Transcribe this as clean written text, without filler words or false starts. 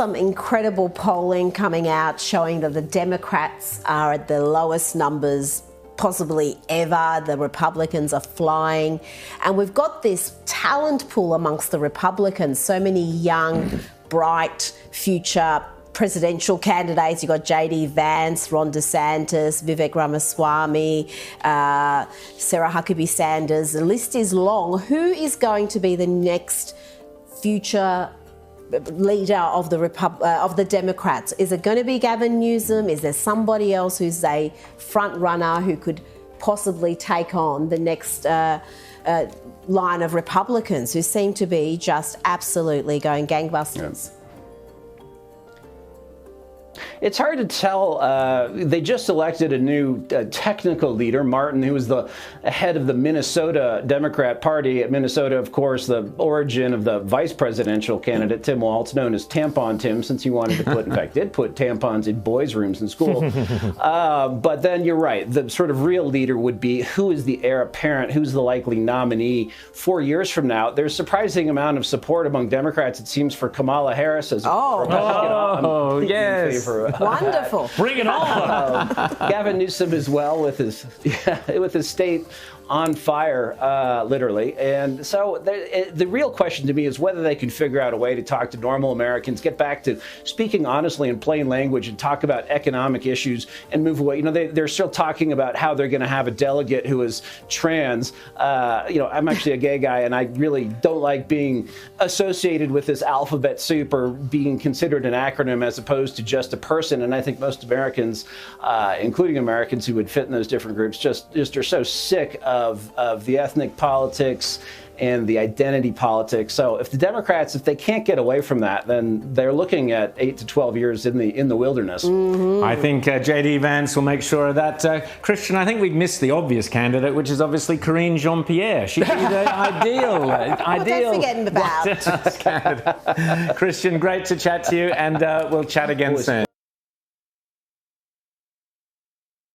some incredible polling coming out showing that the Democrats are at the lowest numbers possibly ever. The Republicans are flying. And we've got this talent pool amongst the Republicans, so many young, bright future presidential candidates. You've got J.D. Vance, Ron DeSantis, Vivek Ramaswamy, Sarah Huckabee Sanders. The list is long. Who is going to be the next future leader of the Democrats? Is it going to be Gavin Newsom? Is there somebody else who's a front runner who could possibly take on the next line of Republicans who seem to be just absolutely going gangbusters? Yeah. It's hard to tell. They just elected a new technical leader, Martin, who was the head of the Minnesota Democrat Party. Minnesota, of course, the origin of the vice presidential candidate, Tim Walz, known as Tampon Tim, since he wanted to put, in fact, did put tampons in boys' rooms in school. But then you're right. The sort of real leader would be who is the heir apparent, who's the likely nominee 4 years from now. There's a surprising amount of support among Democrats, it seems, for Kamala Harris as yes. Wonderful. Bring it on. Gavin Newsom as well with his state on fire, literally. And so the real question to me is whether they can figure out a way to talk to normal Americans, get back to speaking honestly in plain language and talk about economic issues and move away. You know, they're still talking about how they're going to have a delegate who is trans. You know, I'm actually a gay guy, and I really don't like being associated with this alphabet soup or being considered an acronym as opposed to just a person. And I think most Americans, including Americans who would fit in those different groups, just are so sick of the ethnic politics and the identity politics. So if the Democrats, if they can't get away from that, then they're looking at 8 to 12 years in the wilderness. Mm-hmm. I think J.D. Vance will make sure of that. Christian, I think we've missed the obvious candidate, which is obviously Karine Jean-Pierre. She's the ideal. Don't forget about. Christian, great to chat to you, and we'll chat again soon.